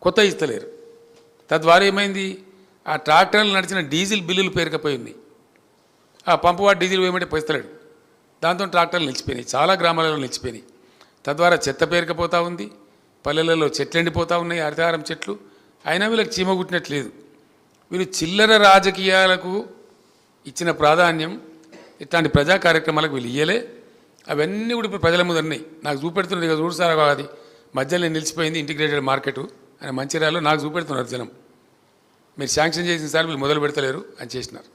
కొత్త ఇస్తలేరు. తద్వారా ఏమైంది, ఆ ట్రాక్టర్లు నడిచిన డీజిల్ బిల్లులు పేరుకపోయింది. ఆ పంపువాడు డీజిల్ వేయమంటే పోస్తలేడు. దాంతో ట్రాక్టర్లు నిలిచిపోయినాయి, చాలా గ్రామాలలో నిలిచిపోయినాయి. తద్వారా చెత్త పేరుకపోతూ ఉంది, పల్లెలలో చెట్లు ఎండిపోతూ ఉన్నాయి, హరితహారం చెట్లు. అయినా వీళ్ళకి చీమ కుట్టినట్లేదు. వీళ్ళు చిల్లర రాజకీయాలకు ఇచ్చిన ప్రాధాన్యం ఇట్లాంటి ప్రజా కార్యక్రమాలకు వీళ్ళు ఇయ్యలే. అవన్నీ కూడా ఇప్పుడు ప్రజల ముందు ఉన్నాయి. నాకు చూపెడుతున్నది ఇక చూడు సార్, అది మధ్యలో నిలిచిపోయింది ఇంటిగ్రేటెడ్ మార్కెట్ అని మంచిర్యాలలో నాకు చూపెడుతున్నారు జనం. మీరు శాంక్షన్ చేసిన సార్ వీళ్ళు మొదలు పెడతలేరు అని చేసినారు.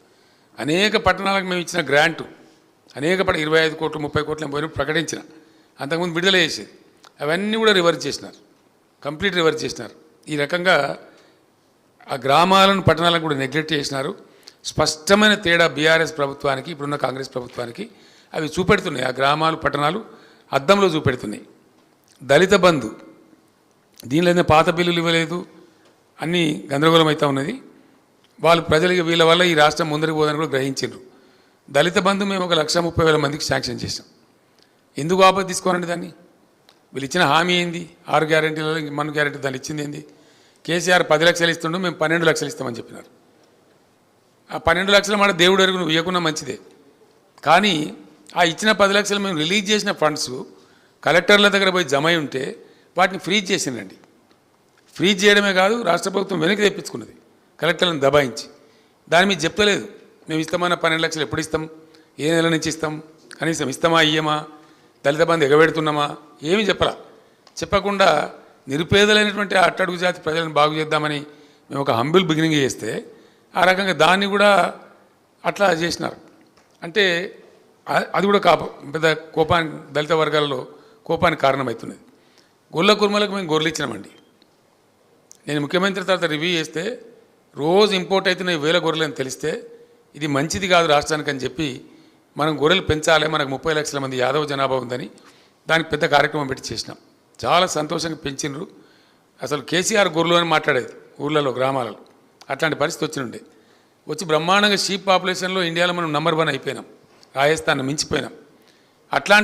అనేక పట్టణాలకు మేము ఇచ్చిన గ్రాంటు అనేక 25 కోట్లు 30 కోట్లు పోయినప్పుడు ప్రకటించిన, అంతకుముందు విడుదల చేసేది, అవన్నీ కూడా రివర్స్ చేసినారు, కంప్లీట్ రివర్స్ చేసినారు. ఈ రకంగా ఆ గ్రామాలను పట్టణాలను కూడా నెగ్లెక్ట్ చేసినారు. స్పష్టమైన తేడా బీఆర్ఎస్ ప్రభుత్వానికి ఇప్పుడున్న కాంగ్రెస్ ప్రభుత్వానికి అవి చూపెడుతున్నాయి. ఆ గ్రామాలు పట్టణాలు అద్దంలో చూపెడుతున్నాయి. దళిత బంధు దీనిలో పాత బిల్లులు ఇవ్వలేదు, అన్నీ గందరగోళం అవుతూ ఉన్నది. వాళ్ళు ప్రజలకి వీళ్ళ వల్ల ఈ రాష్ట్రం ముందరికి పోదని కూడా గ్రహించారు. దళిత బంధు మేము 1,30,000 మందికి శాంక్షన్ చేసాం. ఎందుకు ఆపద తీసుకోనండి దాన్ని? వీళ్ళు ఇచ్చిన హామీ ఏంది? 6 గ్యారెంటీలలో మన గ్యారెంటీ దాన్ని ఇచ్చింది ఏంది? కేసీఆర్ 10 లక్షలు ఇస్తుండు, మేము 12 లక్షలు ఇస్తామని చెప్పినారు. ఆ 12 లక్షల మాట దేవుడు వరకు నువ్వు ఇవ్వకున్నా మంచిదే, కానీ ఆ ఇచ్చిన 10 లక్షలు మేము రిలీజ్ చేసిన ఫండ్స్ కలెక్టర్ల దగ్గర పోయి జమ అయి ఉంటే వాటిని ఫ్రీజ్ చేసిందండి. ఫ్రీజ్ చేయడమే కాదు, రాష్ట్ర ప్రభుత్వం వెనక్కి తెప్పించుకున్నది కలెక్టర్లను దబాయించి. దాని మీద చెప్తలేదు, మేము ఇస్తామన్న 12 లక్షలు ఎప్పుడు ఇస్తాం, ఏ నెల నుంచి ఇస్తాం, కనీసం ఇస్తామా ఇయ్యమా, దళిత బంధు ఎగబెడుతున్నామా, ఏమీ చెప్పకుండా నిరుపేదలైనటువంటి అట్టడుగు జాతి ప్రజలను బాగు చేద్దామని మేము ఒక హంబుల్ బిగినింగ్ చేస్తే ఆ రకంగా దాన్ని కూడా అట్లా చేసినారు. అంటే అది కూడా పెద్ద కోపానికి, దళిత వర్గాలలో కోపానికి కారణమవుతున్నది. గొల్ల కుర్మలకు మేము గొర్రెలు ఇచ్చినామండి. నేను ముఖ్యమంత్రి తర్వాత రివ్యూ చేస్తే రోజు ఇంపోర్ట్ అవుతున్న 1000 గొర్రెలు అని తెలిస్తే ఇది మంచిది కాదు రాష్ట్రానికి అని చెప్పి మనం గొర్రెలు పెంచాలి, మనకు 30 లక్షల మంది యాదవ జనాభా ఉందని దానికి పెద్ద కార్యక్రమం పెట్టి చేసినాం. చాలా సంతోషంగా పెంచినరు. అసలు కేసీఆర్ గొర్రెలు అని మాట్లాడేది ఊళ్ళలో గ్రామాలలో. అట్లాంటి పరిస్థితి వచ్చి బ్రహ్మాండంగా షీప్ పాపులేషన్లో ఇండియాలో మనం నంబర్ 1 అయిపోయినాం, రాజస్థాన్ మించిపోయినాం. అట్లాంటి